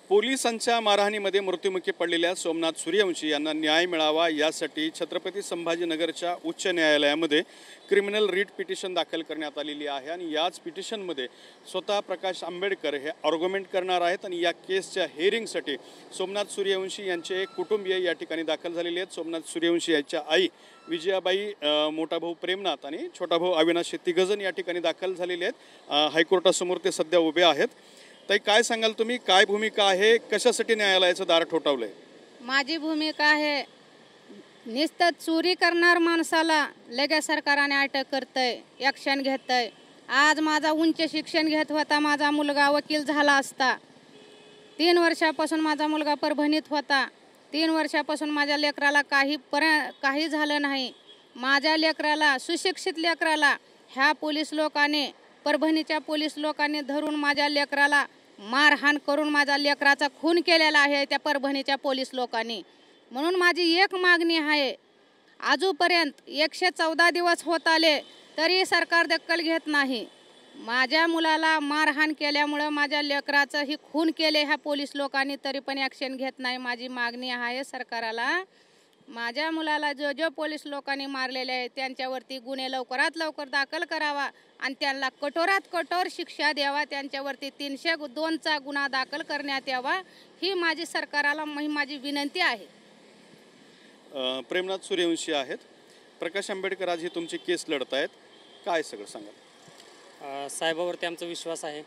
पोलिसांच्या मारहाणीमध्ये मृत्युमुखी पडलेल्या सोमनाथ सूर्यवंशी यांना न्याय मिळावा यासाठी छत्रपती संभाजीनगरच्या उच्च न्यायालयामध्ये क्रिमिनल रिट पिटिशन दाखल करण्यात आलेली आहे आणि याच पिटिशनमध्ये स्वतः प्रकाश आंबेडकर हे आर्ग्युमेंट करणार आहेत आणि या केसच्या हिअरिंगसाठी सोमनाथ सूर्यवंशी यांचे कुटुंबीय या ठिकाणी दाखल झालेले आहेत। सोमनाथ सूर्यवंशी यांच्या आई विजयाबाई, मोठा भाऊ प्रेमनाथ आणि छोटा भाऊ अविनाश हे तिघजण या ठिकाणी दाखल झालेले आहेत। हायकोर्टासमोर ते सध्या उभे आहेत। ताई, काय सांगाल तुम्ही, काय भूमिका आहे, कशासाठी न्यायालयाचं दार ठोठावलंय? माझी भूमिका आहे, नुसतं चोरी करणार माणसाला लगेच सरकारने अटक करतंय, ॲक्शन घेतंय। आज माझा उच्च शिक्षण घेत होता माझा मुलगा, वकील झाला असता। 3 वर्षापासून माझा मुलगा परभणीत होता। 3 वर्षापासून माझ्या लेकराला काही झालं नाही। माझ्या लेकराला, सुशिक्षित लेकराला ह्या पोलीस लोकांनी, परभणीच्या पोलीस लोकांनी धरून माझ्या लेकराला मारहाण करून माझ्या लेकराचा खून केलेला आहे त्या परभणीच्या पोलीस लोकांनी। म्हणून माझी एक मागणी आहे, आजूपर्यंत 114 दिवस होत आले तरी सरकार दखल घेत नाही। माझ्या मुलाला मारहाण केल्यामुळे माझ्या लेकराचं ही खून केले ह्या पोलीस लोकांनी, तरी पण ॲक्शन घेत नाही। माझी मागणी आहे सरकारला, माझ्या मुलाला जो पोलीस लोकांनी मारलेले आहे त्यांच्यावरती गुन्हे लवकरात लवकर दाखल करावा आणि त्यांना कठोरात कठोर शिक्षा द्यावा। त्यांच्यावरती 302चा गुन्हा दाखल करण्यात यावा, ही माझी सरकारला माझी विनंती आहे। प्रेमनाथ सूर्यवंशी आहेत, प्रकाश आंबेडकर आज ही तुमची केस लढत आहेत, काय सगळं सांगा? साहेबावरती आमचा विश्वास आहे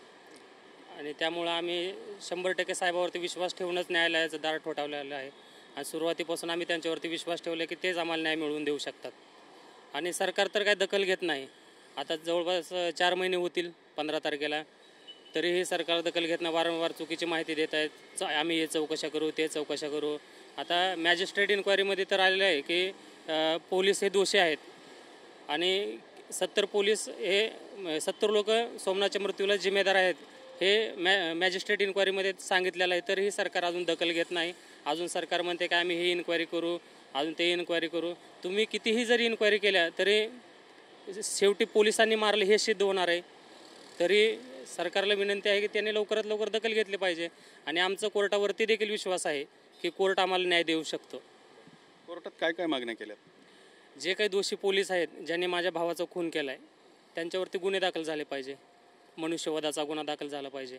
आणि त्यामुळे आम्ही 100% साहेबावरती विश्वास ठेवूनच न्यायालयाचं दार ठोठावलेलं आहे आणि सुरुवातीपासून आम्ही त्यांच्यावरती विश्वास ठेवले की तेच आम्हाला न्याय मिळवून देऊ शकतात आणि सरकार तर काही दखल घेत नाही। आता जवळपास 4 महिने होतील 15 तारखेला, तरीही सरकार दखल घेत नाही। वारंवार चुकीची माहिती देत आहेत, आम्ही हे चौकशा करू, ते चौकशा करू। आता मॅजिस्ट्रेट इन्क्वायरीमध्ये तर आलेलं आहे की पोलीस हे दोषी आहेत आणि 70 पोलीस हे 70 लोक सोमनाथच्या मृत्यूला जिम्मेदार आहेत, हे मॅजिस्ट्रेट इन्क्वायरीमध्ये सांगितलेलं आहे। तरीही सरकार अजून दखल घेत नाही। अजून सरकार म्हणते की आम्ही ही इन्क्वायरी करू, अजून ते इन्क्वायरी करू। तुम्ही कितीही जरी इन्क्वायरी केल्या तरी शेवटी पोलिसांनी मारले हे सिद्ध होणार आहे। तरी सरकारला विनंती आहे की त्यांनी लवकरात लवकर दखल घेतली पाहिजे आणि आमचं कोर्टावरती देखील विश्वास आहे की कोर्ट आम्हाला न्याय देऊ शकतो। कोर्टात काय काय मागण्या केल्या? जे काही दोषी पोलीस आहेत ज्यांनी माझ्या भावाचा खून केला आहे त्यांच्यावरती गुन्हे दाखल झाले पाहिजे, मनुष्यवधाचा गुन्हा दाखल झाला पाहिजे।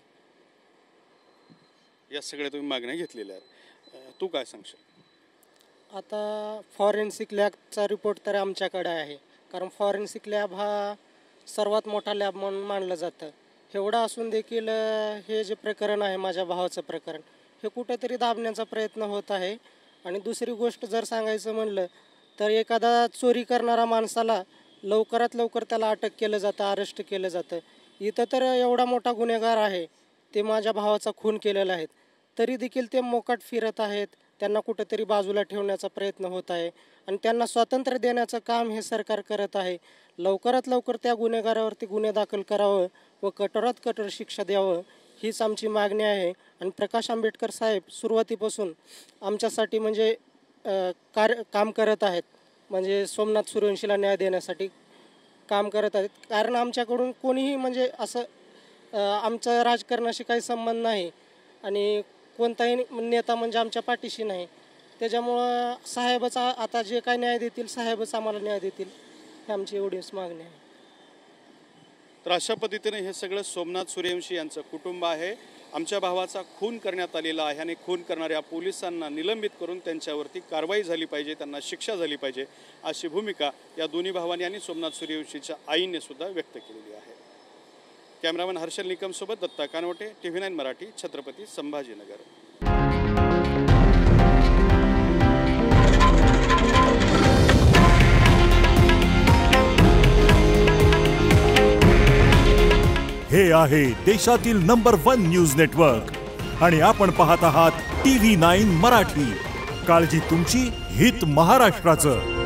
या सगळ्या तुम्ही मागण्या घेतलेल्या आहेत, तू काय सांगशील? आता फॉरेन्सिक लॅबचा रिपोर्ट तर आमच्याकडे आहे, कारण फॉरेन्सिक लॅब हा सर्वात मोठा लॅब म्हणून मानलं जातं। एवढं असून देखील हे जे प्रकरण आहे, माझ्या भावाचं प्रकरण, हे कुठेतरी दाबण्याचा प्रयत्न होत आहे। आणि दुसरी गोष्ट जर सांगायचं म्हणलं तर एखादा चोरी करणारा माणसाला लवकरात लवकर त्याला अटक केलं जातं, अरेस्ट केलं जातं। इथं तर एवढा मोठा गुन्हेगार आहे, ते माझ्या भावाचा खून केलेला आहे, तरी देखील ते मोकाट फिरत आहेत। त्यांना कुठेतरी बाजूला ठेवण्याचा प्रयत्न होत आहे आणि त्यांना स्वातंत्र्य देण्याचं काम हे सरकार करत आहे। लवकरात लवकर त्या गुन्हेगारावरती गुन्हे दाखल करावं व कठोरात कठोर शिक्षा द्यावं, हीच आमची मागणी आहे। आणि प्रकाश आंबेडकर साहेब सुरुवातीपासून आमच्यासाठी म्हणजे काम करत आहेत, म्हणजे सोमनाथ सूर्यवंशीला न्याय देण्यासाठी काम करत आहेत। कारण आमच्याकडून कोणीही म्हणजे असं आमचं राजकारणाशी काही संबंध नाही आणि कोणताही नेता म्हणजे आमच्या पाठीशी नाही। त्याच्यामुळं साहेबच आता जे काय न्याय देतील, साहेबच आम्हाला न्याय देतील, ही आमची एवढीच मागणी आहे। तर अशा पद्धतीने हे सगळं सोमनाथ सूर्यवंशी यांचं कुटुंब आहे। आमच्या भावाचा खून करण्यात आलेला आहे आणि खून करणाऱ्या पोलिसांना निलंबित करून त्यांच्यावरती कारवाई झाली पाहिजे, त्यांना शिक्षा झाली पाहिजे, अशी भूमिका या दोन्ही भावांनी आणि सोमनाथ सूर्यवंशीच्या आईने सुद्धा व्यक्त केलेली आहे। कॅमेरामॅन हर्षल निकम सोबत दत्ता कानवटे, TV9 मराठी, छत्रपती संभाजीनगर। हे आहे देशातील नंबर 1 न्यूज नेटवर्क आणि आपण पाहत आहात TV9 मराठी। काळजी तुमची, हित महाराष्ट्राचं।